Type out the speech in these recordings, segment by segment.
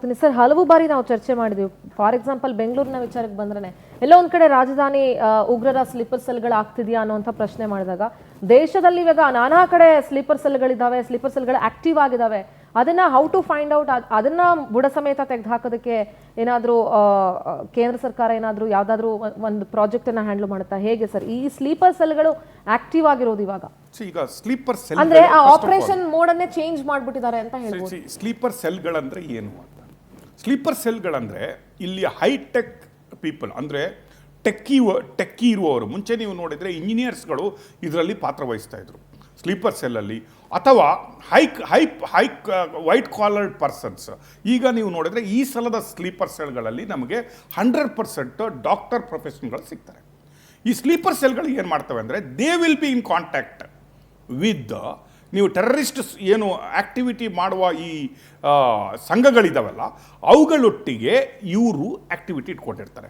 Sir ಹಲವು ಬಾರಿ ನಾವು ಚರ್ಚೆ ಮಾಡಿದ್ವಿ. ಫಾರ್ ಎಕ್ಸಾಂಪಲ್ ಬೆಂಗಳೂರಿನ ವಿಚಾರಕ್ಕೆ ಬಂದ್ರೆ ಎಲ್ಲೋ ಒಂದ್ ಕಡೆ ರಾಜಧಾನಿ ಉಗ್ರರ ಸ್ಲೀಪರ್ ಸೆಲ್ಗಳು ಆಗ್ತಿದೆಯಾ ಅನ್ನುವಂಥ ಪ್ರಶ್ನೆ ಮಾಡಿದಾಗ ದೇಶದಲ್ಲಿ ಇವಾಗ ನಾನಾ ಕಡೆ ಸ್ಲೀಪರ್ ಸೆಲ್ಗಳಿದ್ದಾವೆ, ಸ್ಲೀಪರ್ ಸೆಲ್ಗಳು ಆಕ್ಟಿವ್ ಆಗಿದ್ದಾವೆ. ಅದನ್ನ ಹೌ ಟು ಫೈಂಡ್ ಔಟ್, ಅದನ್ನ ಬುಡ ಸಮೇತ ತೆಗೆದು ಹಾಕೋದಕ್ಕೆ ಏನಾದರೂ ಕೇಂದ್ರ ಸರ್ಕಾರ ಏನಾದರೂ ಯಾವ್ದಾದ್ರು ಒಂದು ಪ್ರಾಜೆಕ್ಟ್ ಅನ್ನ ಹ್ಯಾಂಡಲ್ ಮಾಡುತ್ತಾ? ಹೇಗೆ ಸರ್ ಈ ಸ್ಲೀಪರ್ ಸೆಲ್ಗಳು ಆಕ್ಟಿವ್ ಆಗಿರೋದು ಇವಾಗ? ಈಗ ಸ್ಲೀಪರ್ ಸೆಲ್ ಅಂದ್ರೆ ಆ ಆಪರೇಷನ್ ಮೋಡ್ ಅನ್ನೇ ಚೇಂಜ್ ಮಾಡ್ಬಿಟ್ಟಿದ್ದಾರೆ ಅಂತ ಹೇಳ್ಬೋದು. ಸ್ಲೀಪರ್ ಸೆಲ್ಗಳಂದ್ರೆ ಏನು ಅಂತ, ಸ್ಲೀಪರ್ ಸೆಲ್ಗಳಂದರೆ ಇಲ್ಲಿ ಹೈಟೆಕ್ ಪೀಪಲ್ ಅಂದರೆ ಟೆಕ್ಕಿ ಇರುವವರು. ಮುಂಚೆ ನೀವು ನೋಡಿದರೆ ಇಂಜಿನಿಯರ್ಸ್ಗಳು ಇದರಲ್ಲಿ ಪಾತ್ರ ವಹಿಸ್ತಾ ಇದ್ರು ಸ್ಲೀಪರ್ ಸೆಲ್ಲಲ್ಲಿ, ಅಥವಾ ಹೈಕ್ ವೈಟ್ ಕಾಲರ್ಡ್ ಪರ್ಸನ್ಸ್. ಈಗ ನೀವು ನೋಡಿದರೆ ಈ ಸಲದ ಸ್ಲೀಪರ್ ಸೆಲ್ಗಳಲ್ಲಿ ನಮಗೆ 100% ಡಾಕ್ಟರ್ ಪ್ರೊಫೆಷನ್ಗಳು ಸಿಗ್ತಾರೆ. ಈ ಸ್ಲೀಪರ್ ಸೆಲ್ಗಳು ಏನು ಮಾಡ್ತವೆ ಅಂದರೆ they will be in contact with ನೀವು ಟೆರರಿಸ್ಟ್ ಏನು ಆ್ಯಕ್ಟಿವಿಟಿ ಮಾಡುವ ಈ ಸಂಘಗಳಿದಾವಲ್ಲ ಅವುಗಳೊಟ್ಟಿಗೆ ಇವರು ಆ್ಯಕ್ಟಿವಿಟಿ ಇಟ್ಕೊಂಡಿರ್ತಾರೆ.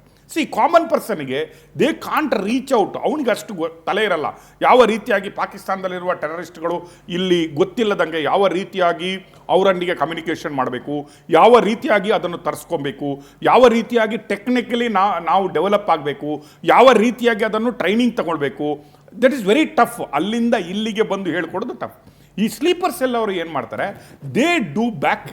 ಕಾಮನ್ ಪರ್ಸನ್ಗೆ ದೇ ಕಾಂಟ್ ರೀಚ್ ಔಟ್, ಅವನಿಗೆ ಅಷ್ಟು ತಲೆ ಇರಲ್ಲ ಯಾವ ರೀತಿಯಾಗಿ ಪಾಕಿಸ್ತಾನದಲ್ಲಿರುವ ಟೆರರಿಸ್ಟ್ಗಳು ಇಲ್ಲಿ ಗೊತ್ತಿಲ್ಲದಂಗೆ ಯಾವ ರೀತಿಯಾಗಿ ಅವರೊಂದಿಗೆ ಕಮ್ಯುನಿಕೇಷನ್ ಮಾಡಬೇಕು, ಯಾವ ರೀತಿಯಾಗಿ ಅದನ್ನು ತರಿಸ್ಕೊಬೇಕು, ಯಾವ ರೀತಿಯಾಗಿ ಟೆಕ್ನಿಕಲಿ ನಾವು ಡೆವಲಪ್ ಆಗಬೇಕು, ಯಾವ ರೀತಿಯಾಗಿ ಅದನ್ನು ಟ್ರೈನಿಂಗ್ ತಗೊಳ್ಬೇಕು. That is very tough. ಅಲ್ಲಿಂದ ಇಲ್ಲಿಗೆ ಬಂದು ಹೇಳ್ಕೊಡೋದು ಟಫ್. ಈ ಸ್ಲೀಪರ್ ಸೆಲ್ ಅವರು ಏನು ಮಾಡ್ತಾರೆ, they do back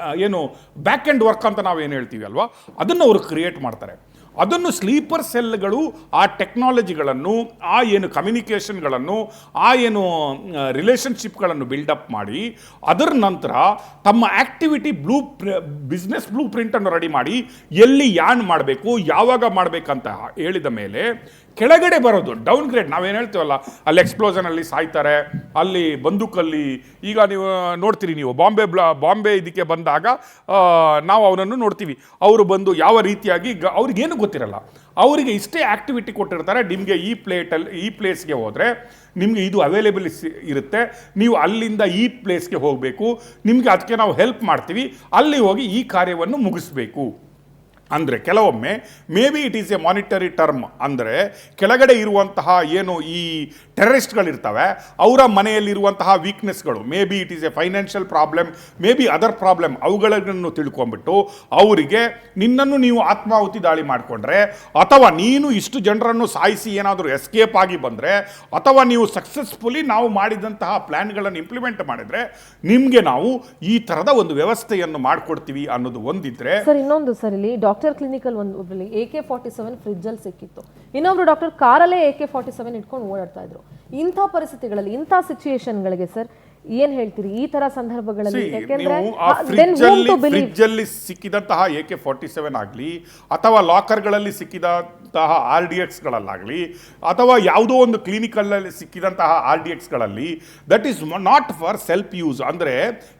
and work ಅಂತ ನಾವೇನು ಹೇಳ್ತೀವಿ ಅಲ್ವಾ, ಅದನ್ನು ಅವರು ಕ್ರಿಯೇಟ್ ಮಾಡ್ತಾರೆ. ಅದನ್ನು ಸ್ಲೀಪರ್ ಸೆಲ್ಗಳು ಆ ಟೆಕ್ನಾಲಜಿಗಳನ್ನು, ಆ ಏನು ಕಮ್ಯುನಿಕೇಷನ್ಗಳನ್ನು, ಆ ಏನು ರಿಲೇಷನ್ಶಿಪ್ಗಳನ್ನು ಬಿಲ್ಡಪ್ ಮಾಡಿ ಅದರ ನಂತರ ತಮ್ಮ ಆ್ಯಕ್ಟಿವಿಟಿ ಬಿಸ್ನೆಸ್ ಬ್ಲೂ ಪ್ರಿಂಟನ್ನು ರೆಡಿ ಮಾಡಿ ಎಲ್ಲಿ ಯಾನ್ ಮಾಡಬೇಕು, ಯಾವಾಗ ಮಾಡಬೇಕಂತ ಹೇಳಿದ ಮೇಲೆ ಕೆಳಗಡೆ ಬರೋದು ಡೌನ್ ಗ್ರೇಡ್. ನಾವೇನು ಹೇಳ್ತೀವಲ್ಲ, ಅಲ್ಲಿ ಎಕ್ಸ್ಪ್ಲೋಷನಲ್ಲಿ ಸಾಯ್ತಾರೆ, ಅಲ್ಲಿ ಬಂದೂಕಲ್ಲಿ. ಈಗ ನೀವು ನೋಡ್ತೀರಿ, ನೀವು ಬಾಂಬೆ ಇದಕ್ಕೆ ಬಂದಾಗ ನಾವು ಅವರನ್ನು ನೋಡ್ತೀವಿ. ಅವರು ಬಂದು ಯಾವ ರೀತಿಯಾಗಿ ಅವ್ರಿಗೇನು ಗೊತ್ತಿರಲ್ಲ, ಅವರಿಗೆ ಇಷ್ಟೇ ಆ್ಯಕ್ಟಿವಿಟಿ ಕೊಟ್ಟಿರ್ತಾರೆ. ನಿಮಗೆ ಈ ಪ್ಲೇಸ್ಗೆ ಹೋದರೆ ನಿಮಗೆ ಇದು ಅವೈಲೇಬಲ್ ಇರುತ್ತೆ, ನೀವು ಅಲ್ಲಿಂದ ಈ ಪ್ಲೇಸ್ಗೆ ಹೋಗಬೇಕು, ನಿಮಗೆ ಅದಕ್ಕೆ ನಾವು ಹೆಲ್ಪ್ ಮಾಡ್ತೀವಿ, ಅಲ್ಲಿ ಹೋಗಿ ಈ ಕಾರ್ಯವನ್ನು ಮುಗಿಸ್ಬೇಕು. ಅಂದರೆ ಕೆಲವೊಮ್ಮೆ maybe it is a monetary term. ಅಂದರೆ ಕೆಳಗಡೆ ಇರುವಂತಹ ಏನು ಈ ಟೆರರಿಸ್ಟ್ಗಳಿರ್ತವೆ ಅವರ ಮನೆಯಲ್ಲಿರುವಂತಹ ವೀಕ್ನೆಸ್ಗಳು, maybe it is a financial problem, maybe other problem, ಅವುಗಳನ್ನು ತಿಳ್ಕೊಂಬಿಟ್ಟು ಅವರಿಗೆ ನಿನ್ನನ್ನು ನೀವು ಆತ್ಮಾಹುತಿ ದಾಳಿ ಮಾಡಿಕೊಂಡ್ರೆ, ಅಥವಾ ನೀನು ಇಷ್ಟು ಜನರನ್ನು ಸಾಯಿಸಿ ಏನಾದರೂ ಎಸ್ಕೇಪ್ ಆಗಿ ಬಂದರೆ, ಅಥವಾ ನೀವು ಸಕ್ಸಸ್ಫುಲಿ ನಾವು ಮಾಡಿದಂತಹ ಪ್ಲ್ಯಾನ್ಗಳನ್ನು ಇಂಪ್ಲಿಮೆಂಟ್ ಮಾಡಿದರೆ ನಿಮಗೆ ನಾವು ಈ ಥರದ ಒಂದು ವ್ಯವಸ್ಥೆಯನ್ನು ಮಾಡಿಕೊಡ್ತೀವಿ ಅನ್ನೋದು ಒಂದಿದ್ರೆ. ಸರ್ ಇನ್ನೊಂದು ಸರ್, ಇಲ್ಲಿ ಡಾಕ್ಟರ್ ಕ್ಲಿನಿಕಲ್ ಒಂದು AK-47 ಫ್ರಿಡ್ಜ್ ಅಲ್ಲಿ ಸಿಕ್ಕಿತ್ತು, ಇನ್ನೊಬ್ರು ಡಾಕ್ಟರ್ ಕಾರಲ್ಲೇ AK-47 ಇಟ್ಕೊಂಡು ಓಡಾಡ್ತಾ ಇದ್ರು. ಇಂಥ ಪರಿಸ್ಥಿತಿಗಳಲ್ಲಿ, ಇಂಥ ಸಿಚುಯೇಷನ್ಗಳಿಗೆ ಸರ್ ಏನ್ ಹೇಳ್ತೀರಿ ಈ ತರ ಸಂದರ್ಭಗಳಲ್ಲಿ? ಫ್ರಿಡ್ಜ್ ಅಲ್ಲಿ ಸಿಕ್ಕಿದಂತಹ AK-47 ಆಗಲಿ, ಅಥವಾ ಲಾಕರ್ಗಳಲ್ಲಿ ಸಿಕ್ಕಿದಂತಹ RDXಗಳಲ್ಲಾಗಲಿ, ಅಥವಾ ಯಾವುದೋ ಒಂದು ಕ್ಲಿನಿಕಲ್ಲಿ ಸಿಕ್ಕಿದಂತಹ RDXಗಳಲ್ಲಿ, that is not for self use. ಅಂದರೆ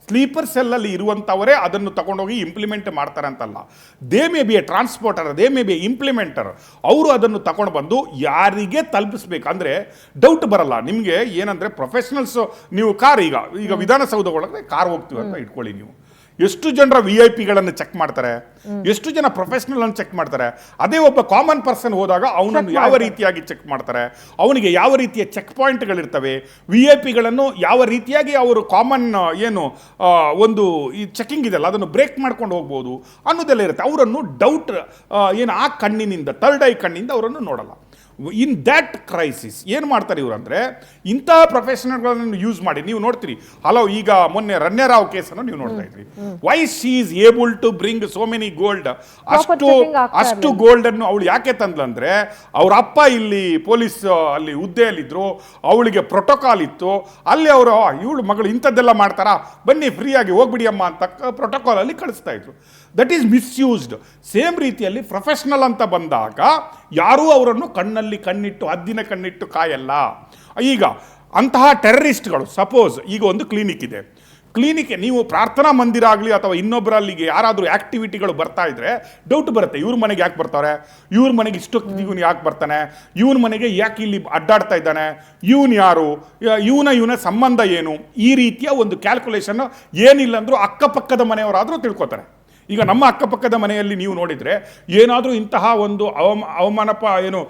ಸ್ಲೀಪರ್ ಸೆಲ್ಲಲ್ಲಿ ಇರುವಂಥವರೇ ಅದನ್ನು ತಗೊಂಡೋಗಿ ಇಂಪ್ಲಿಮೆಂಟ್ ಮಾಡ್ತಾರೆ ಅಂತಲ್ಲ. They may be a transporter, they may be implementer. ಅವರು ಅದನ್ನು ತಗೊಂಡು ಬಂದು ಯಾರಿಗೆ ತಲುಪಿಸ್ಬೇಕು ಅಂದರೆ ಡೌಟ್ ಬರಲ್ಲ ನಿಮಗೆ. ಏನಂದರೆ ಪ್ರೊಫೆಷನಲ್ಸ್, ನೀವು ಕಾರ್ ಈಗ ವಿಧಾನಸೌಧ ಒಳಗೆ ಕಾರ್ ಹೋಗ್ತೀವಿ ಅಂತ ಇಟ್ಕೊಳ್ಳಿ, ನೀವು ಎಷ್ಟು ಜನರ VIP-ಗಳನ್ನು ಚೆಕ್ ಮಾಡ್ತಾರೆ, ಎಷ್ಟು ಜನ ಪ್ರೊಫೆಷನಲ್ ಅನ್ನು ಚೆಕ್ ಮಾಡ್ತಾರೆ. ಅದೇ ಒಬ್ಬ ಕಾಮನ್ ಪರ್ಸನ್ ಹೋದಾಗ ಅವನನ್ನು ಯಾವ ರೀತಿಯಾಗಿ ಚೆಕ್ ಮಾಡ್ತಾರೆ, ಅವನಿಗೆ ಯಾವ ರೀತಿಯ ಚೆಕ್ ಪಾಯಿಂಟ್ಗಳಿರ್ತವೆ, VIP-ಗಳನ್ನು ಯಾವ ರೀತಿಯಾಗಿ ಅವರು ಕಾಮನ್ ಏನು ಒಂದು ಈ ಚೆಕಿಂಗ್ ಇದೆಯಲ್ಲ ಅದನ್ನು ಬ್ರೇಕ್ ಮಾಡ್ಕೊಂಡು ಹೋಗ್ಬೋದು ಅನ್ನೋದೆಲ್ಲ ಇರುತ್ತೆ. ಅವರನ್ನು ಡೌಟ್ ಏನು ಆ ಕಣ್ಣಿನಿಂದ, ಥರ್ಡ್ ಐ ಕಣ್ಣಿಂದ ಅವರನ್ನು ನೋಡಲ್ಲ. ಇನ್ ದ್ಯಾಟ್ ಕ್ರೈಸಿಸ್ ಏನು ಮಾಡ್ತಾರೆ ಇವರು ಅಂದರೆ, ಇಂತಹ ಪ್ರೊಫೆಷನಲ್ಗಳನ್ನು ಯೂಸ್ ಮಾಡಿ ನೀವು ನೋಡ್ತೀರಿ. ಹಲವು ಈಗ ಮೊನ್ನೆ ರಣ್ಯರಾವ್ ಕೇಸನ್ನು ನೀವು ನೋಡ್ತಾ ಇದ್ರಿ. Why she is able to bring so many gold, ಅಷ್ಟು ಗೋಲ್ಡನ್ನು ಅವಳು ಯಾಕೆ ತಂದ್ಲಂದ್ರೆ, ಅವ್ರ ಅಪ್ಪ ಇಲ್ಲಿ ಪೊಲೀಸ್ ಅಲ್ಲಿ ಹುದ್ದೆಯಲ್ಲಿದ್ದರು, ಅವಳಿಗೆ ಪ್ರೋಟೋಕಾಲ್ ಇತ್ತು, ಅಲ್ಲಿ ಅವರು ಇವಳು ಮಗಳು ಇಂಥದ್ದೆಲ್ಲ ಮಾಡ್ತಾರಾ, ಬನ್ನಿ ಫ್ರೀಯಾಗಿ ಹೋಗ್ಬಿಡಿ ಅಮ್ಮ ಅಂತ ಪ್ರೋಟೋಕಾಲಲ್ಲಿ ಕಳಿಸ್ತಾ ಇದ್ರು. That is misused. ಸೇಮ್ ರೀತಿಯಲ್ಲಿ ಪ್ರೊಫೆಷನಲ್ ಅಂತ ಬಂದಾಗ ಯಾರೂ ಅವರನ್ನು ಕಣ್ಣಿಟ್ಟು ಹದ್ದಿನ ಕಣ್ಣಿಟ್ಟು ಕಾಯಲ್ಲ. ಈಗ ಅಂತಹ ಟೆರರಿಸ್ಟ್ಗಳು, ಸಪೋಸ್ ಈಗ ಒಂದು ಕ್ಲಿನಿಕ್ ಇದೆ, ಕ್ಲಿನಿಕ್ಗೆ ನೀವು ಪ್ರಾರ್ಥನಾ ಮಂದಿರ ಆಗಲಿ ಅಥವಾ ಇನ್ನೊಬ್ಬರಲ್ಲಿಗೆ ಯಾರಾದರೂ ಆ್ಯಕ್ಟಿವಿಟಿಗಳು ಬರ್ತಾ ಇದ್ರೆ ಡೌಟ್ ಬರುತ್ತೆ, ಇವ್ರ ಮನೆಗೆ ಯಾಕೆ ಬರ್ತಾರೆ, ಇವ್ರ ಮನೆಗೆ ಇಷ್ಟೊತ್ತಿಗೂ ಯಾಕೆ ಬರ್ತಾನೆ, ಇವನ ಮನೆಗೆ ಯಾಕೆ ಇಲ್ಲಿ ಅಡ್ಡಾಡ್ತಾ ಇದ್ದಾನೆ, ಇವನು ಯಾರು, ಇವನ ಸಂಬಂಧ ಏನು, ಈ ರೀತಿಯ ಒಂದು ಕ್ಯಾಲ್ಕುಲೇಷನ್ ಏನಿಲ್ಲ ಅಂದರೂ ಅಕ್ಕಪಕ್ಕದ ಮನೆಯವರಾದರೂ ತಿಳ್ಕೊತಾರೆ. ಈಗ ನಮ್ಮ ಅಕ್ಕಪಕ್ಕದ ಮನೆಯಲ್ಲಿ ನೀವು ನೋಡಿದರೆ ಏನಾದರೂ ಇಂತಹ ಒಂದು ಅವಮಾನಪ ಏನು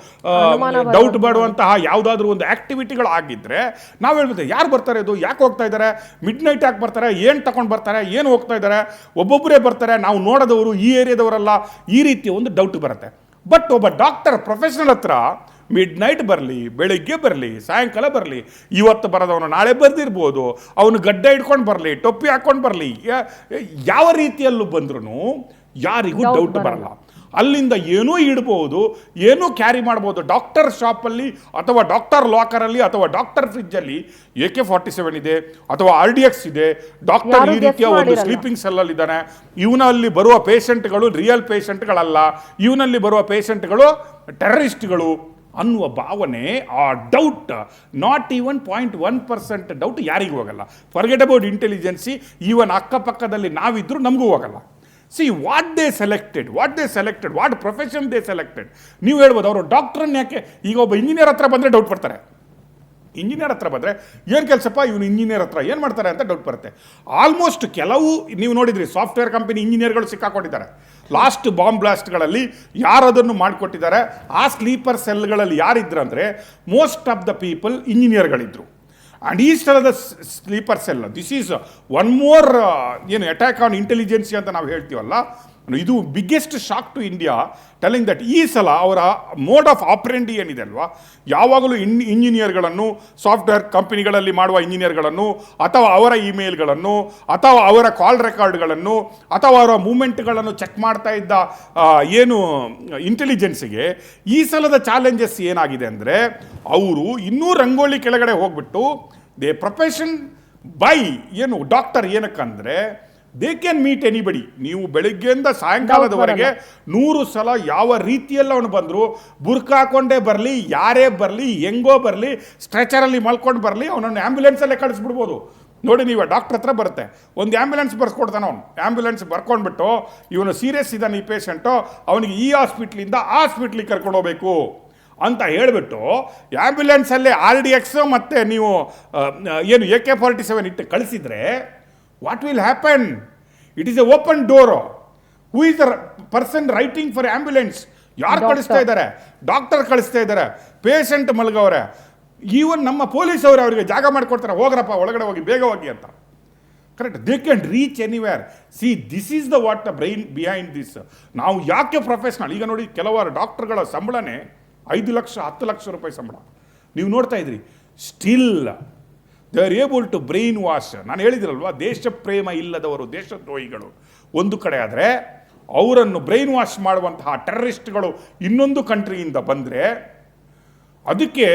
ಡೌಟ್ ಮಾಡುವಂತಹ ಯಾವುದಾದ್ರೂ ಒಂದು ಆ್ಯಕ್ಟಿವಿಟಿಗಳು ಆಗಿದ್ದರೆ ನಾವು ಹೇಳ್ಬೋದು ಯಾರು ಬರ್ತಾರೆ ಇದು, ಯಾಕೆ ಹೋಗ್ತಾ ಇದ್ದಾರೆ, ಮಿಡ್ ನೈಟ್ ಯಾಕೆ ಬರ್ತಾರೆ, ಏನು ತಗೊಂಡು ಬರ್ತಾರೆ, ಏನು ಹೋಗ್ತಾ ಇದ್ದಾರೆ, ಒಬ್ಬೊಬ್ಬರೇ ಬರ್ತಾರೆ, ನಾವು ನೋಡೋದವರು ಈ ಏರಿಯಾದವರಲ್ಲ, ಈ ರೀತಿಯ ಒಂದು ಡೌಟ್ ಬರುತ್ತೆ. ಬಟ್ ಒಬ್ಬ ಡಾಕ್ಟರ್ ಪ್ರೊಫೆಷನಲ್ ಹತ್ರ ಮಿಡ್ ನೈಟ್ ಬರಲಿ, ಬೆಳಿಗ್ಗೆ ಬರಲಿ, ಸಾಯಂಕಾಲ ಬರಲಿ, ಇವತ್ತು ಬರೋದವನು ನಾಳೆ ಬರ್ದಿರ್ಬೋದು, ಅವನು ಗಡ್ಡೆ ಇಟ್ಕೊಂಡು ಬರಲಿ, ಟೊಪ್ಪಿ ಹಾಕ್ಕೊಂಡು ಬರಲಿ, ಯಾವ ರೀತಿಯಲ್ಲೂ ಬಂದ್ರೂ ಯಾರಿಗೂ ಡೌಟ್ ಬರಲ್ಲ. ಅಲ್ಲಿಂದ ಏನೂ ಇಡ್ಬೋದು, ಏನೂ ಕ್ಯಾರಿ ಮಾಡ್ಬೋದು. ಡಾಕ್ಟರ್ ಶಾಪಲ್ಲಿ ಅಥವಾ ಡಾಕ್ಟರ್ ಲಾಕರಲ್ಲಿ ಅಥವಾ ಡಾಕ್ಟರ್ ಫ್ರಿಜ್ಜಲ್ಲಿ AK-47 ಇದೆ ಅಥವಾ RDX ಇದೆ. ಡಾಕ್ಟರ್ ಈ ರೀತಿಯ ಒಂದು ಸ್ಲೀಪಿಂಗ್ ಸೆಲ್ಲಲ್ಲಿ ಇದ್ದಾನೆ. ಇವನಲ್ಲಿ ಬರುವ ಪೇಷಂಟ್ಗಳು ರಿಯಲ್ ಪೇಷಂಟ್ಗಳಲ್ಲ, ಇವನಲ್ಲಿ ಬರುವ ಪೇಷಂಟ್ಗಳು ಟೆರರಿಸ್ಟ್ಗಳು ಅನ್ನುವ ಭಾವನೆ, ಆ ಡೌಟ್, ನಾಟ್ ಈವನ್ 0.1% ಡೌಟ್ ಯಾರಿಗೂ ಹೋಗಲ್ಲ. ಫರ್ಗೆಟ್ ಅಬೌಟ್ ಇಂಟೆಲಿಜೆನ್ಸಿ, ಈವನ್ ಅಕ್ಕಪಕ್ಕದಲ್ಲಿ ನಾವಿದ್ರೂ ನಮಗೂ ಹೋಗಲ್ಲ. See what they selected, what profession they selected. ನೀವು ಹೇಳ್ಬೋದು ಅವರು ಡಾಕ್ಟ್ರನ್ನ ಯಾಕೆ, ಈಗ ಒಬ್ಬ ಇಂಜಿನಿಯರ್ ಹತ್ರ ಬಂದರೆ ಡೌಟ್ ಬರ್ತಾರೆ. ಇಂಜಿನಿಯರ್ ಹತ್ರ ಬಂದರೆ ಏನು ಕೆಲಸಪ್ಪ ಇವನು ಇಂಜಿನಿಯರ್ ಹತ್ರ ಏನು ಮಾಡ್ತಾರೆ ಅಂತ ಡೌಟ್ ಬರುತ್ತೆ. ಆಲ್ಮೋಸ್ಟ್ ಕೆಲವು ನೀವು ನೋಡಿದ್ರಿ ಸಾಫ್ಟ್ವೇರ್ ಕಂಪನಿ ಇಂಜಿನಿಯರ್ಗಳು ಸಿಕ್ಕಾಕೊಂಡಿದ್ದಾರೆ. ಲಾಸ್ಟ್ ಬಾಂಬ್ ಬ್ಲಾಸ್ಟ್ಗಳಲ್ಲಿ ಯಾರದನ್ನು ಮಾಡಿಕೊಟ್ಟಿದ್ದಾರೆ, ಆ ಸ್ಲೀಪರ್ ಸೆಲ್ಗಳಲ್ಲಿ ಯಾರಿದ್ರು ಅಂದರೆ ಮೋಸ್ಟ್ ಆಫ್ ದ ಪೀಪಲ್ ಇಂಜಿನಿಯರ್ಗಳಿದ್ರು. ಆ್ಯಂಡ್ ಈ ಸ್ಥಳದ sleeper cell, this is one more ಏನು ಅಟ್ಯಾಕ್ ಆನ್ ಇಂಟೆಲಿಜೆನ್ಸಿ ಅಂತ ನಾವು ಹೇಳ್ತೀವಲ್ಲ, ಇದು biggest shock to India, telling that ಈ ಸಲ ಅವರ ಮೋಡ್ ಆಫ್ ಆಪರೆಂಡಿ ಏನಿದೆ ಅಲ್ವಾ, ಯಾವಾಗಲೂ ಇಂಜಿನಿಯರ್ಗಳನ್ನು, ಸಾಫ್ಟ್ವೇರ್ ಕಂಪನಿಗಳಲ್ಲಿ ಮಾಡುವ ಇಂಜಿನಿಯರ್ಗಳನ್ನು ಅಥವಾ ಅವರ ಇಮೇಲ್ಗಳನ್ನು ಅಥವಾ ಅವರ ಕಾಲ್ ರೆಕಾರ್ಡ್ಗಳನ್ನು ಅಥವಾ ಅವರ ಮೂಮೆಂಟ್ಗಳನ್ನು ಚೆಕ್ ಮಾಡ್ತಾ ಇದ್ದ ಏನು ಇಂಟೆಲಿಜೆನ್ಸಿಗೆ ಈ ಸಲದ ಚಾಲೆಂಜಸ್ ಏನಾಗಿದೆ ಅಂದರೆ, ಅವರು ಇನ್ನೂ ರಂಗೋಲಿ ಕೆಳಗಡೆ ಹೋಗ್ಬಿಟ್ಟು ದೇ ಪ್ರೊಫೆಷನ್ ಬೈ ಏನು ಡಾಕ್ಟರ್ ಏನಕ್ಕಂದರೆ ದೇ ಕ್ಯಾನ್ ಮೀಟ್ ಎನಿಬಡಿ. ನೀವು ಬೆಳಿಗ್ಗೆಯಿಂದ ಸಾಯಂಕಾಲದವರೆಗೆ 100 ಸಲ ಯಾವ ರೀತಿಯಲ್ಲಿ ಅವನು ಬಂದರೂ, ಬುರ್ಕ ಹಾಕೊಂಡೇ ಬರಲಿ, ಯಾರೇ ಬರಲಿ, ಹೆಂಗೋ ಬರಲಿ, ಸ್ಟ್ರೆಚರಲ್ಲಿ ಮಲ್ಕೊಂಡು ಬರಲಿ, ಅವನನ್ನು ಆ್ಯಂಬುಲೆನ್ಸಲ್ಲೇ ಕಳಿಸ್ಬಿಡ್ಬೋದು. ನೋಡಿ ನೀವು ಡಾಕ್ಟ್ರ್ ಹತ್ರ ಬರುತ್ತೆ, ಒಂದು ಆ್ಯಂಬುಲೆನ್ಸ್ ಬರ್ಸ್ಕೊಡ್ತಾನೆ ಅವನು. ಆ್ಯಂಬುಲೆನ್ಸ್ ಬರ್ಕೊಂಡ್ಬಿಟ್ಟು ಇವನು ಸೀರಿಯಸ್ ಇದ್ದಾನೆ ಈ ಪೇಷಂಟು, ಅವನಿಗೆ ಈ ಹಾಸ್ಪಿಟ್ಲಿಂದ ಆ ಹಾಸ್ಪಿಟ್ಲಿಗೆ ಕರ್ಕೊಂಡು ಹೋಗಬೇಕು ಅಂತ ಹೇಳಿಬಿಟ್ಟು ಆ್ಯಂಬುಲೆನ್ಸಲ್ಲೇ RDX ಮತ್ತು ನೀವು ಏನು AK-47 ಇಟ್ಟು ಕಳಿಸಿದರೆ what will happen? It is a open door. Who is the person writing for ambulance? ಯಾರು ಕಳಿಸ್ತಾ ಇದ್ದಾರೆ? ಡಾಕ್ಟರ್ ಕಳಿಸ್ತಾ ಇದ್ದಾರೆ, ಪೇಷಂಟ್ ಮಲಗವ್ರೆ. ಈವನ್ ನಮ್ಮ ಪೊಲೀಸ್ ಅವರು ಅವರಿಗೆ ಜಾಗ ಮಾಡಿಕೊಡ್ತಾರೆ, ಹೋಗ್ರಪ್ಪ ಒಳಗಡೆ ಹೋಗಿ, ಬೇಗ ಹೋಗಿ ಅಂತ. Correct, they can reach anywhere. See this is the what the brain behind this. ನಾವು ಯಾಕೆ ಪ್ರೊಫೆಷ್ನಲ್, ಈಗ ನೋಡಿ ಕೆಲವಾರು ಡಾಕ್ಟರ್ಗಳ ಸಂಬಳನೇ 5 ಲಕ್ಷ 10 ಲಕ್ಷ ರೂಪಾಯಿ ಸಂಬಳ. ನೀವು ನೋಡ್ತಾ ಇದ್ರಿ, still they are able to brainwash. ನಾನು ಹೇಳಿದಿರಲ್ವಾ, ದೇಶ ಪ್ರೇಮ ಇಲ್ಲದವರು ದೇಶದ್ರೋಹಿಗಳು ಒಂದು ಕಡೆ ಆದರೆ, ಅವರನ್ನು ಬ್ರೈನ್ ವಾಶ್ ಮಾಡುವಂತಹ ಟೆರರಿಸ್ಟ್ಗಳು ಇನ್ನೊಂದು ಕಂಟ್ರಿಯಿಂದ ಬಂದರೆ ಅದಕ್ಕೆ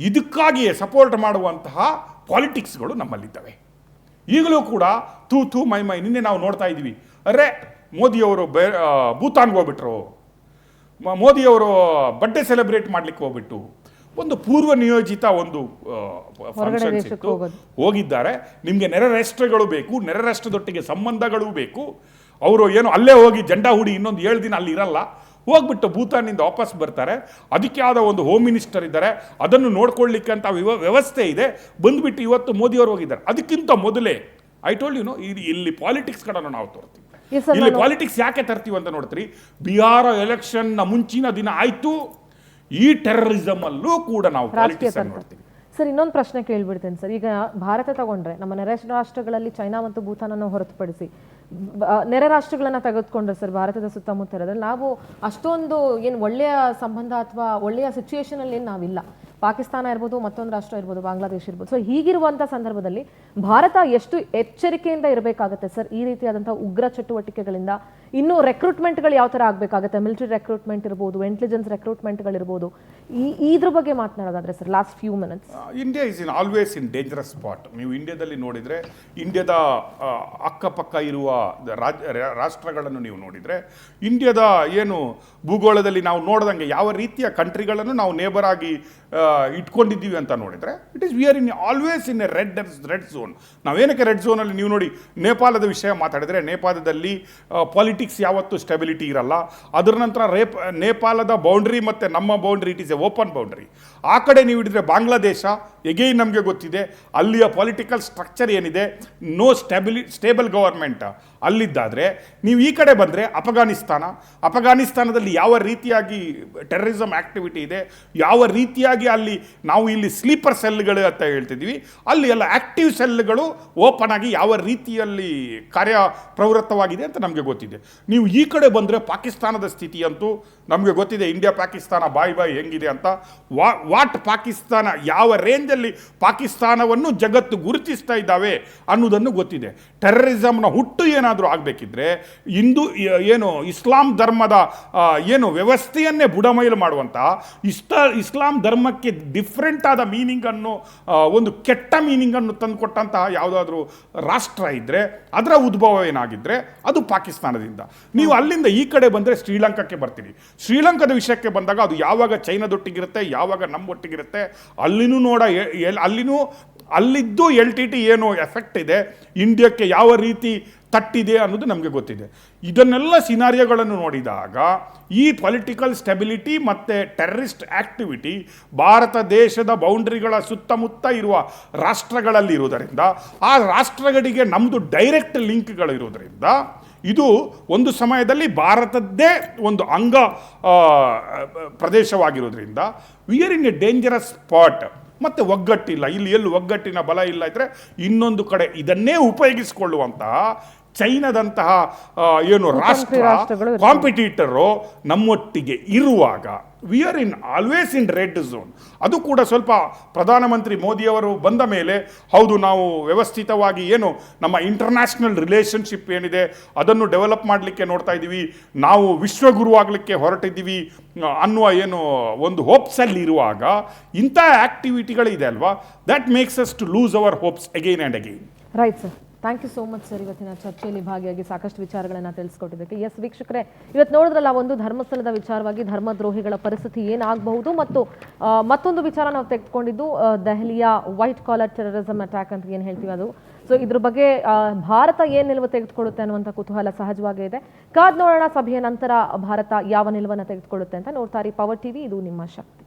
ಇದಕ್ಕಾಗಿಯೇ ಸಪೋರ್ಟ್ ಮಾಡುವಂತಹ ಪಾಲಿಟಿಕ್ಸ್ಗಳು ನಮ್ಮಲ್ಲಿದ್ದಾವೆ. ಈಗಲೂ ಕೂಡ ತೂ ಮೈ ನಿನ್ನೆ ನಾವು ನೋಡ್ತಾ ಇದ್ದೀವಿ, ಅರೆ ಮೋದಿಯವರು ಭೂತಾನ್ಗೆ ಹೋಗ್ಬಿಟ್ರು, ಮೋದಿಯವರು ಬರ್ಡೇ ಸೆಲೆಬ್ರೇಟ್ ಮಾಡಲಿಕ್ಕೆ ಹೋಗ್ಬಿಟ್ಟು ಒಂದು ಪೂರ್ವ ನಿಯೋಜಿತ ಒಂದು ಫಂಕ್ಷನ್ಸ್ ಇತ್ತು, ಹೋಗಿದ್ದಾರೆ. ನಿಮಗೆ ನೆರೆ ರಾಷ್ಟ್ರಗಳು ಬೇಕು, ನೆರೆ ರಾಷ್ಟ್ರದೊಟ್ಟಿಗೆ ಸಂಬಂಧಗಳು ಬೇಕು. ಅವರು ಏನು ಅಲ್ಲೇ ಹೋಗಿ ಜೆಂಡಾ ಹೂಡಿ ಇನ್ನೊಂದು 7 ದಿನ ಅಲ್ಲಿ ಇರಲ್ಲ, ಹೋಗ್ಬಿಟ್ಟು ಭೂತಾನಿಂದ ವಾಪಸ್ ಬರ್ತಾರೆ. ಅದಕ್ಕೆ ಆದ ಒಂದು ಹೋಮ್ ಮಿನಿಸ್ಟರ್ ಇದ್ದಾರೆ, ಅದನ್ನು ನೋಡ್ಕೊಳ್ಳಿಕ್ಕೆ ಅಂತ ವ್ಯವಸ್ಥೆ ಇದೆ. ಬಂದುಬಿಟ್ಟು ಇವತ್ತು ಮೋದಿಯವರು ಹೋಗಿದ್ದಾರೆ. ಅದಕ್ಕಿಂತ ಮೊದಲೇ ಐ ಟೋಲ್ಡ್ ಯು ನೋ, ಇಲ್ಲಿ ಪಾಲಿಟಿಕ್ಸ್ಗಳನ್ನು ನಾವು ತೋರ್ತೀವಿ. ಇಲ್ಲಿ ಪಾಲಿಟಿಕ್ಸ್ ಯಾಕೆ ತರ್ತೀವಿ ಅಂತ ನೋಡ್ತೀರಿ, ಬಿಹಾರ ಎಲೆಕ್ಷನ್ನ ಮುಂಚಿನ ದಿನ ಆಯಿತು, ಈ ಟೆರರಿಸಮ್ ಅಲ್ಲೂ ಕೂಡ ನಾವು ಪಾಲಿಟಿಕ್ಸ್ ನೋಡ್ತೀವಿ. ಸರ್, ಇನ್ನೊಂದು ಪ್ರಶ್ನೆ ಕೇಳ್ಬಿಡ್ತೇನೆ ಸರ್. ಈಗ ಭಾರತ ತಗೊಂಡ್ರೆ ನಮ್ಮ ನೆರೆ ರಾಷ್ಟ್ರಗಳಲ್ಲಿ ಚೈನಾ ಮತ್ತು ಭೂತಾನನ್ನು ಹೊರತುಪಡಿಸಿ ನೆರೆ ರಾಷ್ಟ್ರಗಳನ್ನ ತೆಗೆದುಕೊಂಡ್ರೆ ಸರ್, ಭಾರತದ ಸುತ್ತಮುತ್ತ ಇರೋದ್ರಲ್ಲಿ ನಾವು ಅಷ್ಟೊಂದು ಏನು ಒಳ್ಳೆಯ ಸಂಬಂಧ ಅಥವಾ ಒಳ್ಳೆಯ ಸಿಚುಯೇಷನ್ ಅಲ್ಲಿ ಏನು ನಾವಿಲ್ಲ. ಪಾಕಿಸ್ತಾನ ಇರ್ಬೋದು, ಮತ್ತೊಂದು ರಾಷ್ಟ್ರ ಇರ್ಬೋದು, ಬಾಂಗ್ಲಾದೇಶ ಇರ್ಬೋದು. ಸೊ ಹೀಗಿರುವಂಥ ಸಂದರ್ಭದಲ್ಲಿ ಭಾರತ ಎಷ್ಟು ಎಚ್ಚರಿಕೆಯಿಂದ ಇರಬೇಕಾಗುತ್ತೆ ಸರ್ ಈ ರೀತಿಯಾದಂಥ ಉಗ್ರ ಚಟುವಟಿಕೆಗಳಿಂದ? ಇನ್ನು ರೆಕ್ರೂಟ್ಮೆಂಟ್ಗಳು ಯಾವ ಥರ ಆಗಬೇಕಾಗುತ್ತೆ? ಮಿಲಿಟರಿ ರೆಕ್ರೂಟ್ಮೆಂಟ್ ಇರ್ಬೋದು, ಇಂಟೆಲಿಜೆನ್ಸ್ ರೆಕ್ರೂಟ್ಮೆಂಟ್ಗಳಿರ್ಬೋದು. ಇದ್ರ ಬಗ್ಗೆ ಮಾತನಾಡೋದಾದ್ರೆ sir, last few minutes. India is always in dangerous spot. ನೀವು ಇಂಡಿಯಾದಲ್ಲಿ ನೋಡಿದರೆ, ಇಂಡಿಯಾದ ಅಕ್ಕಪಕ್ಕ ಇರುವ ರಾಷ್ಟ್ರಗಳನ್ನು ನೀವು ನೋಡಿದರೆ, ಇಂಡಿಯಾದ ಏನು ಭೂಗೋಳದಲ್ಲಿ ನಾವು ನೋಡ್ದಂಗೆ ಯಾವ ರೀತಿಯ ಕಂಟ್ರಿಗಳನ್ನು ನಾವು ನೇಬರ್ ಆಗಿ ಇಟ್ಕೊಂಡಿದ್ದೀವಿ ಅಂತ ನೋಡಿದರೆ, it is we are always in a red zone. ನಾವೇನಕ್ಕೆ ರೆಡ್ ಝೋನಲ್ಲಿ, ನೀವು ನೋಡಿ ನೇಪಾಳದ ವಿಷಯ ಮಾತಾಡಿದರೆ, ನೇಪಾಳದಲ್ಲಿ ಪಾಲಿಟಿಕ್ಸ್ ಯಾವತ್ತೂ ಸ್ಟೆಬಿಲಿಟಿ ಇರಲ್ಲ. ಅದರ ನಂತರ ನೇಪಾಳದ ಬೌಂಡ್ರಿ ಮತ್ತು ನಮ್ಮ boundary, it is A open boundary. ಆ ಕಡೆ ನೀವು ಹಿಡಿದ್ರೆ ಬಾಂಗ್ಲಾದೇಶ, ಎಗೈನ್ ನಮಗೆ ಗೊತ್ತಿದೆ ಅಲ್ಲಿಯ ಪೊಲಿಟಿಕಲ್ ಸ್ಟ್ರಕ್ಚರ್ ಏನಿದೆ, ನೋ ಸ್ಟೇಬಲ್ ಗವರ್ಮೆಂಟ್. ಅಲ್ಲಿದ್ದಾದರೆ ನೀವು ಈ ಕಡೆ ಬಂದರೆ ಅಫಘಾನಿಸ್ತಾನದಲ್ಲಿ ಯಾವ ರೀತಿಯಾಗಿ ಟೆರರಿಸಮ್ ಆ್ಯಕ್ಟಿವಿಟಿ ಇದೆ, ಯಾವ ರೀತಿಯಾಗಿ ಅಲ್ಲಿ ನಾವು ಇಲ್ಲಿ ಸ್ಲೀಪರ್ ಸೆಲ್ಗಳು ಅಂತ ಹೇಳ್ತಿದ್ವಿ, ಅಲ್ಲಿ ಎಲ್ಲ ಆ್ಯಕ್ಟಿವ್ ಸೆಲ್ಗಳು ಓಪನ್ ಆಗಿ ಯಾವ ರೀತಿಯಲ್ಲಿ ಕಾರ್ಯಪ್ರವೃತ್ತವಾಗಿದೆ ಅಂತ ನಮಗೆ ಗೊತ್ತಿದೆ. ನೀವು ಈ ಕಡೆ ಬಂದರೆ ಪಾಕಿಸ್ತಾನದ ಸ್ಥಿತಿ ಅಂತೂ ನಮಗೆ ಗೊತ್ತಿದೆ. ಇಂಡಿಯಾ ಪಾಕಿಸ್ತಾನ ಬಾಯ್ ಹೆಂಗಿದೆ ಅಂತ. ವಾಟ್ ಪಾಕಿಸ್ತಾನ, ಯಾವ ರೇಂಜಲ್ಲಿ ಪಾಕಿಸ್ತಾನವನ್ನು ಜಗತ್ತು ಗುರುತಿಸ್ತಾ ಇದ್ದಾವೆ ಅನ್ನೋದನ್ನು ಗೊತ್ತಿದೆ. ಟೆರರಿಸಮ್ನ ಹುಟ್ಟು ಏನಾದರೂ ಆಗಬೇಕಿದ್ರೆ ಇಸ್ಲಾಂ ಧರ್ಮದ ವ್ಯವಸ್ಥೆಯನ್ನೇ ಬುಡಮೈಲು ಮಾಡುವಂಥ ಇಸ್ಲಾಂ ಧರ್ಮಕ್ಕೆ ಡಿಫ್ರೆಂಟ್ ಆದ ಮೀನಿಂಗನ್ನು, ಒಂದು ಕೆಟ್ಟ ಮೀನಿಂಗನ್ನು ತಂದುಕೊಟ್ಟಂತಹ ಯಾವುದಾದ್ರೂ ರಾಷ್ಟ್ರ ಇದ್ದರೆ ಅದರ ಉದ್ಭವ ಏನಾಗಿದ್ದರೆ ಅದು ಪಾಕಿಸ್ತಾನದಿಂದ. ನೀವು ಅಲ್ಲಿಂದ ಈ ಕಡೆ ಬಂದರೆ ಶ್ರೀಲಂಕಾಕ್ಕೆ ಬರ್ತೀರಿ. ಶ್ರೀಲಂಕಾದ ವಿಷಯಕ್ಕೆ ಬಂದಾಗ ಅದು ಯಾವಾಗ ಚೈನಾದೊಟ್ಟಿಗಿರುತ್ತೆ, ಯಾವಾಗ ನಮ್ಮೊಟ್ಟಿಗಿರುತ್ತೆ, ಅಲ್ಲಿದ್ದು LTT ಏನು ಎಫೆಕ್ಟ್ ಇದೆ, ಇಂಡಿಯಾಕ್ಕೆ ಯಾವ ರೀತಿ ತಟ್ಟಿದೆ ಅನ್ನೋದು ನಮಗೆ ಗೊತ್ತಿದೆ. ಇದನ್ನೆಲ್ಲ ಸಿನಾರಿಯೋಗಳನ್ನು ನೋಡಿದಾಗ ಈ ಪೊಲಿಟಿಕಲ್ ಸ್ಟೆಬಿಲಿಟಿ ಮತ್ತು ಟೆರರಿಸ್ಟ್ ಆ್ಯಕ್ಟಿವಿಟಿ ಭಾರತ ದೇಶದ ಬೌಂಡ್ರಿಗಳ ಸುತ್ತಮುತ್ತ ಇರುವ ರಾಷ್ಟ್ರಗಳಲ್ಲಿ ಇರುವುದರಿಂದ, ಆ ರಾಷ್ಟ್ರಗಳಿಗೆ ನಮ್ಮದು ಡೈರೆಕ್ಟ್ ಲಿಂಕ್ಗಳಿರೋದರಿಂದ ಇದು ಒಂದು ಸಮಯದಲ್ಲಿ ಭಾರತದ್ದೇ ಒಂದು ಅಂಗ ಪ್ರದೇಶವಾಗಿರೋದ್ರಿಂದ we are in a dangerous spot. ಮತ್ತು ಒಗ್ಗಟ್ಟಿಲ್ಲ, ಇಲ್ಲಿ ಎಲ್ಲೂ ಒಗ್ಗಟ್ಟಿನ ಬಲ ಇಲ್ಲ ಇದ್ದರೆ ಇನ್ನೊಂದು ಕಡೆ ಇದನ್ನೇ ಉಪಯೋಗಿಸಿಕೊಳ್ಳುವಂತಹ ಚೈನಾದಂತಹ ರಾಷ್ಟ್ರ ಕಾಂಪಿಟೀಟರು ನಮ್ಮೊಟ್ಟಿಗೆ ಇರುವಾಗ V are always in red zone. ಅದು ಕೂಡ ಸ್ವಲ್ಪ ಪ್ರಧಾನಮಂತ್ರಿ ಮೋದಿಯವರು ಬಂದ ಮೇಲೆ ಹೌದು, ನಾವು ವ್ಯವಸ್ಥಿತವಾಗಿ ನಮ್ಮ ಇಂಟರ್ನ್ಯಾಷನಲ್ ರಿಲೇಷನ್ಶಿಪ್ ಏನಿದೆ ಅದನ್ನು ಡೆವಲಪ್ ಮಾಡಲಿಕ್ಕೆ ನೋಡ್ತಾ ಇದ್ದೀವಿ, ನಾವು ವಿಶ್ವಗುರು ಆಗಲಿಕ್ಕೆ ಹೊರಟಿದ್ದೀವಿ ಅನ್ನುವ ಒಂದು ಹೋಪ್ಸಲ್ಲಿ ಇರುವಾಗ ಇಂಥ ಆ್ಯಕ್ಟಿವಿಟಿಗಳಿದೆ ಅಲ್ವಾ, that makes us to lose our hopes again and again. Right sir, thank you so much sir. ಇವತ್ತಿನ ಚರ್ಚೆಯಲ್ಲಿ ಭಾಗಿಯಾಗಿ ಸಾಕಷ್ಟು ವಿಚಾರಗಳನ್ನು ತಿಳಿಸ್ಕೊಟ್ಟಿದ್ದಕ್ಕೆ. ಎಸ್ ವೀಕ್ಷಕರೇ, ಇವತ್ತು ನೋಡಿದ್ರಲ್ಲ, ಒಂದು ಧರ್ಮಸ್ಥಳದ ವಿಚಾರವಾಗಿ ಧರ್ಮದ್ರೋಹಿಗಳ ಪರಿಸ್ಥಿತಿ ಏನಾಗಬಹುದು ಮತ್ತು ಮತ್ತೊಂದು ವಿಚಾರ ನಾವು ತೆಗೆದುಕೊಂಡಿದ್ದು ದೆಹಲಿಯ ವೈಟ್ ಕಾಲರ್ ಟೆರರಿಸಮ್ ಅಟ್ಯಾಕ್ ಅಂತ ಏನು ಹೇಳ್ತೀವಿ ಅದು. ಸೊ ಇದ್ರ ಬಗ್ಗೆ ಭಾರತ ಏನು ನಿಲುವು ತೆಗೆದುಕೊಳ್ಳುತ್ತೆ ಅನ್ನುವಂಥ ಕುತೂಹಲ ಸಹಜವಾಗೇ ಇದೆ. ಕಾದ್ ನೋಡೋಣ, ಸಭೆಯ ನಂತರ ಭಾರತ ಯಾವ ನಿಲುವನ್ನು ತೆಗೆದುಕೊಳ್ಳುತ್ತೆ ಅಂತ. ನೋಡ್ತಾರೆ ಪವರ್ ಟಿವಿ, ಇದು ನಿಮ್ಮ ಶಕ್ತಿ.